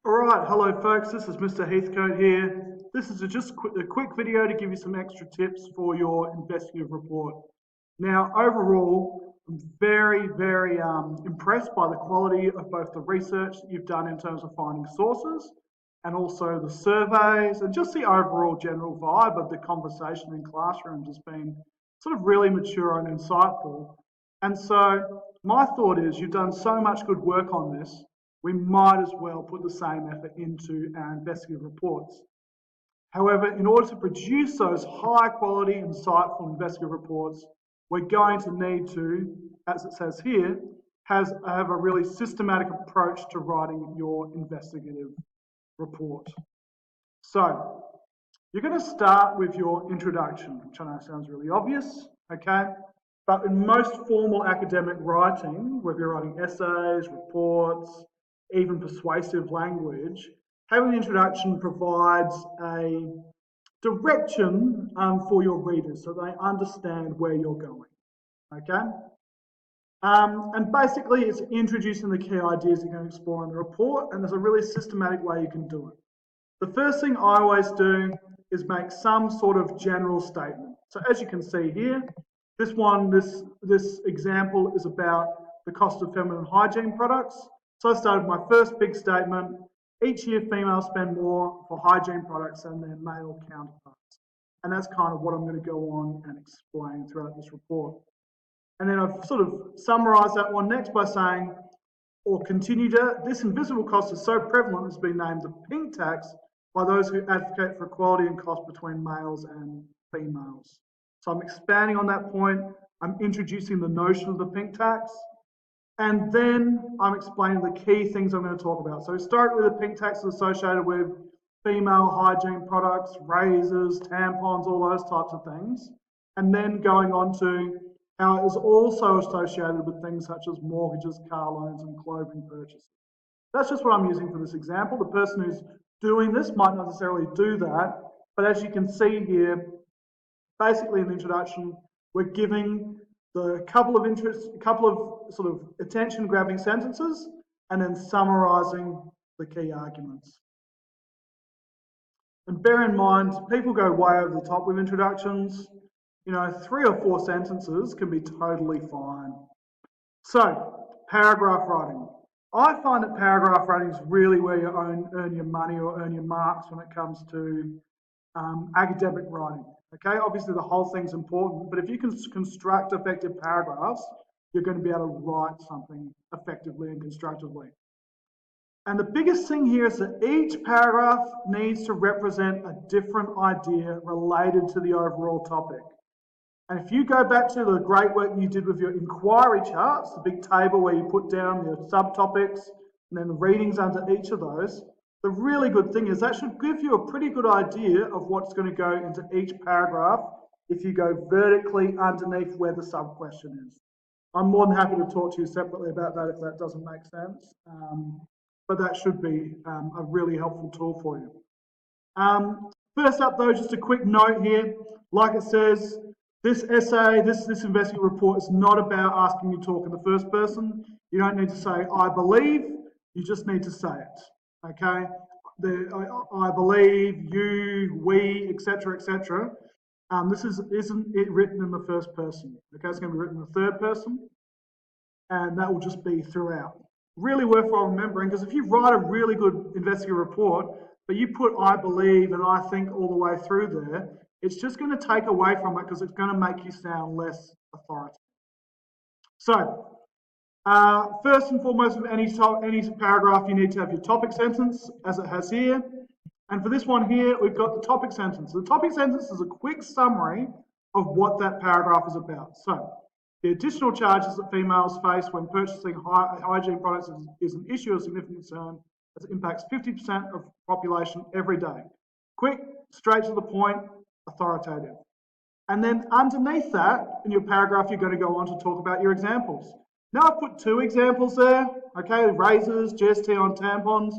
All right, hello folks, this is Mr. Heathcote here. This is a quick video to give you some extra tips for your investigative report. Now, overall, I'm very impressed by the quality of both the research that you've done in terms of finding sources and also the surveys and just the overall general vibe of the conversation in classrooms has been sort of really mature and insightful. And so my thought is you've done so much good work on this, we might as well put the same effort into our investigative reports. However, in order to produce those high quality, insightful investigative reports, we're going to need to, as it says here, have a really systematic approach to writing your investigative report. So, you're going to start with your introduction, which I know sounds really obvious, okay? But in most formal academic writing, whether you're writing essays, reports, even persuasive language, having an introduction provides a direction for your readers so they understand where you're going, okay? And basically it's introducing the key ideas you're going to explore in the report, and there's a really systematic way you can do it. The first thing I always do is make some sort of general statement. So as you can see here, this example is about the cost of feminine hygiene products. So I started my first big statement. Each year, females spend more for hygiene products than their male counterparts. And that's kind of what I'm going to go on and explain throughout this report. And then I've sort of summarised that one next by saying, or continue to, this invisible cost is so prevalent it's been named the pink tax by those who advocate for equality in cost between males and females. So I'm expanding on that point. I'm introducing the notion of the pink tax. And then I'm explaining the key things I'm going to talk about. So historically, the pink tax is associated with female hygiene products, razors, tampons, all those types of things. And then going on to how it is also associated with things such as mortgages, car loans, and clothing purchases. That's just what I'm using for this example. The person who's doing this might not necessarily do that, but as you can see here, basically in the introduction, we're giving the couple of sort of attention-grabbing sentences, and then summarising the key arguments. And bear in mind, people go way over the top with introductions. You know, 3 or 4 sentences can be totally fine. So, paragraph writing. I find that paragraph writing is really where you earn your money or earn your marks when it comes to academic writing. Okay, obviously the whole thing's important, but if you can construct effective paragraphs, you're going to be able to write something effectively and constructively. And the biggest thing here is that each paragraph needs to represent a different idea related to the overall topic. And if you go back to the great work you did with your inquiry charts, the big table where you put down your subtopics and then the readings under each of those, the really good thing is that should give you a pretty good idea of what's going to go into each paragraph if you go vertically underneath where the sub-question is. I'm more than happy to talk to you separately about that if that doesn't make sense, but that should be a really helpful tool for you. First up though, just a quick note here. Like it says, this essay, this investigative report is not about asking you to talk in the first person. You don't need to say, I believe, you just need to say it. Okay, I believe, you, we, etc., etc. This isn't it written in the first person. Okay, it's going to be written in the third person, and that will just be throughout. Really worthwhile remembering, because if you write a really good investigative report, but you put I believe and I think all the way through there, it's just going to take away from it because it's going to make you sound less authoritative. So, first and foremost, with any paragraph, you need to have your topic sentence, as it has here. And for this one here, we've got the topic sentence. The topic sentence is a quick summary of what that paragraph is about. So, the additional charges that females face when purchasing hygiene products is an issue of significant concern as it impacts 50% of the population every day. Quick, straight to the point, authoritative. And then underneath that, in your paragraph, you're going to go on to talk about your examples. Now I've put 2 examples there, okay, razors, GST on tampons.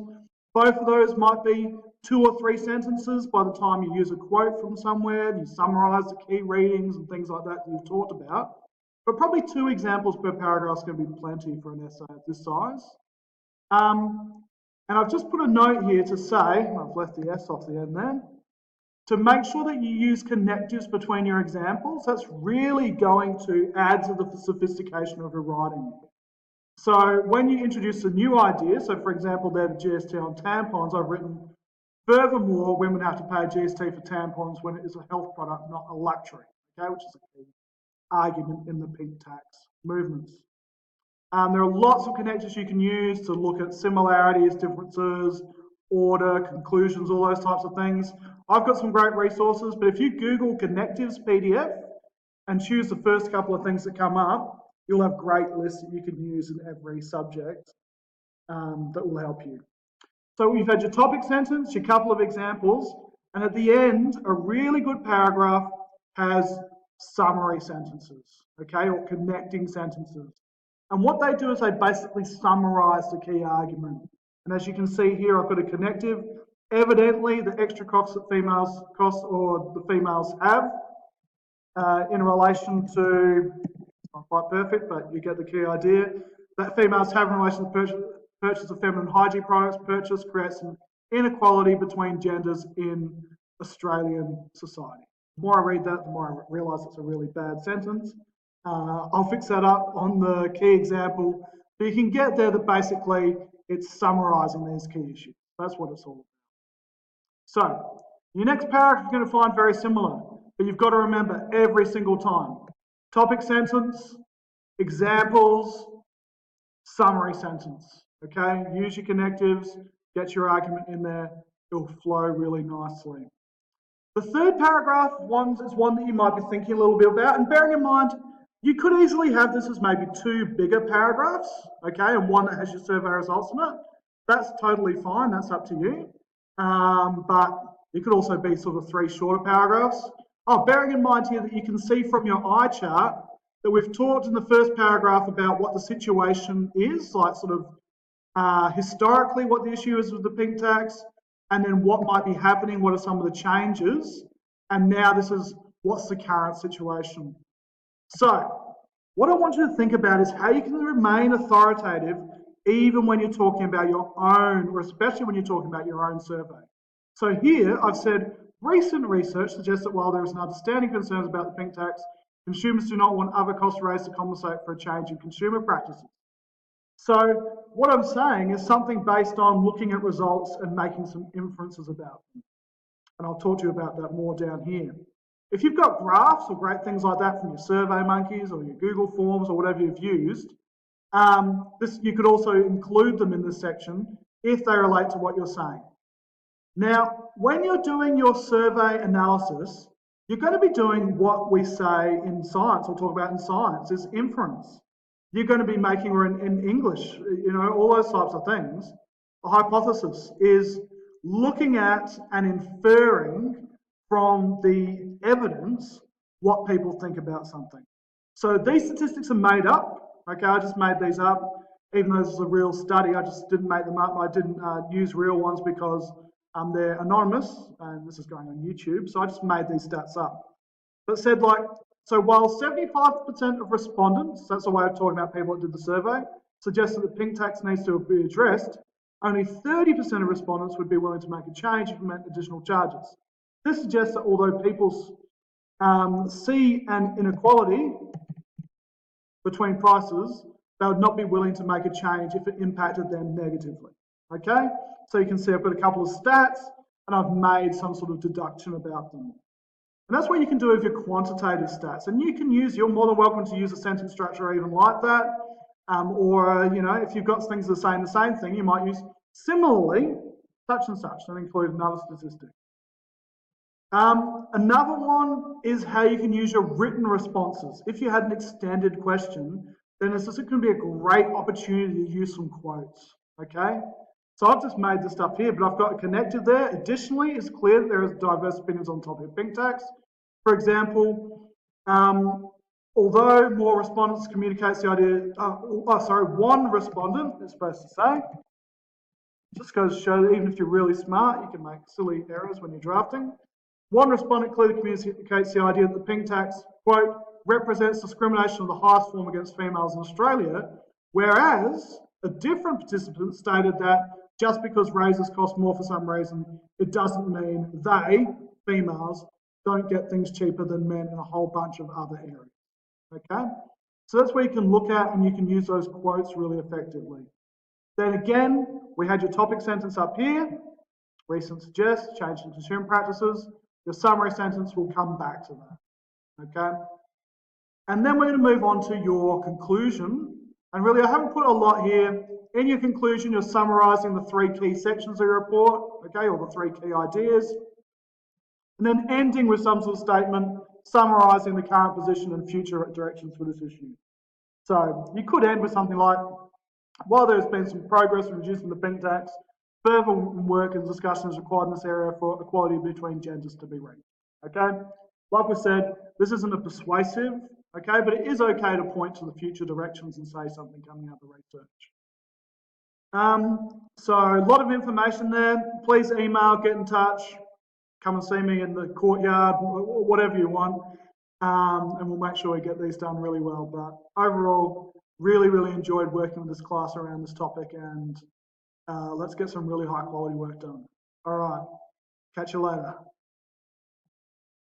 Both of those might be 2 or 3 sentences by the time you use a quote from somewhere and you summarise the key readings and things like that you've talked about. But probably 2 examples per paragraph is going to be plenty for an essay of this size. And I've just put a note here to say, I've left the S off the end there, to make sure that you use connectives between your examples. That's really going to add to the sophistication of your writing. So when you introduce a new idea, so for example, they're the GST on tampons, I've written, furthermore, women have to pay a GST for tampons when it is a health product, not a luxury, okay, which is a key argument in the pink tax movements. There are lots of connectors you can use to look at similarities, differences, order, conclusions, all those types of things. I've got some great resources, but if you Google connectives PDF and choose the first couple of things that come up, you'll have great lists that you can use in every subject that will help you. So you've had your topic sentence, your couple of examples, and at the end, a really good paragraph has summary sentences, okay, or connecting sentences. And what they do is they basically summarize the key argument. And as you can see here, I've got a connective. Evidently, the extra costs that females have in relation to, it's not quite perfect, but you get the key idea, that females have in relation to purchase of feminine hygiene products, creates an inequality between genders in Australian society. The more I read that, the more I realise it's a really bad sentence. I'll fix that up on the key example, but you can get there that basically it's summarising these key issues. That's what it's all about. So, your next paragraph you're going to find very similar, but you've got to remember every single time. Topic sentence, examples, summary sentence. Okay, use your connectives, get your argument in there, it'll flow really nicely. The third paragraph is one that you might be thinking a little bit about, and bearing in mind, you could easily have this as maybe two bigger paragraphs, okay, and one that has your survey results in it. That's totally fine, that's up to you. But it could also be sort of three shorter paragraphs. Oh, bearing in mind here that you can see from your eye chart that we've talked in the first paragraph about what the situation is, like sort of historically what the issue is with the pink tax, and then what might be happening, what are some of the changes, and now this is what's the current situation. So, what I want you to think about is how you can remain authoritative even when you're talking about your own, or especially when you're talking about your own survey. So here I've said, recent research suggests that while there is an understanding concerns about the pink tax, consumers do not want other costs raised to compensate for a change in consumer practices. So what I'm saying is something based on looking at results and making some inferences about them. And I'll talk to you about that more down here. If you've got graphs or great things like that from your Survey Monkeys or your Google Forms or whatever you've used, you could also include them in this section if they relate to what you're saying. Now, when you're doing your survey analysis, you're going to be doing what we say in science, or talk about in science, is inference. You're going to be making, or in English, all those types of things. A hypothesis is looking at and inferring from the evidence what people think about something. So these statistics are made up. Okay, I just made these up. Even though this is a real study, I just didn't make them up. I didn't use real ones because they're anonymous, and this is going on YouTube, so I just made these stats up. But said so while 75% of respondents, that's a way of talking about people that did the survey, suggested that pink tax needs to be addressed, only 30% of respondents would be willing to make a change if it meant additional charges. This suggests that although people see an inequality between prices, they would not be willing to make a change if it impacted them negatively. Okay, so you can see I've got a couple of stats and I've made some sort of deduction about them. And that's what you can do with your quantitative stats. And you're more than welcome to use a sentence structure even like that. Or if you've got things that are saying the same thing, you might use similarly, such and such, and include another statistic. Another one is how you can use your written responses. If you had an extended question, then this is going to be a great opportunity to use some quotes, okay? So I've just made this stuff here, but I've got it connected there. Additionally, it's clear that there is diverse opinions on the topic of pink tax. For example, although more respondents communicates the idea, one respondent is supposed to say, just goes to show that even if you're really smart, you can make silly errors when you're drafting. One respondent clearly communicates the idea that the pink tax, quote, represents discrimination of the highest form against females in Australia, whereas a different participant stated that just because razors cost more for some reason, it doesn't mean they, females, don't get things cheaper than men in a whole bunch of other areas. Okay? So that's where you can look at and you can use those quotes really effectively. Then again, we had your topic sentence up here. Recent suggests change in consumer practices. Your summary sentence will come back to that. Okay? And then we're going to move on to your conclusion. And really, I haven't put a lot here. In your conclusion, you're summarising the 3 key sections of your report, okay, or the 3 key ideas. And then ending with some sort of statement summarising the current position and future directions for this issue. So you could end with something like, while there's been some progress in reducing the pink tax, further work and discussion is required in this area for equality between genders to be reached. Okay? Like we said, this isn't a persuasive, okay, but it is okay to point to the future directions and say something coming out of the research. So a lot of information there. Please email, get in touch, come and see me in the courtyard, whatever you want, and we'll make sure we get these done really well. But overall, really, really enjoyed working with this class around this topic, and let's get some really high quality work done. All right, catch you later.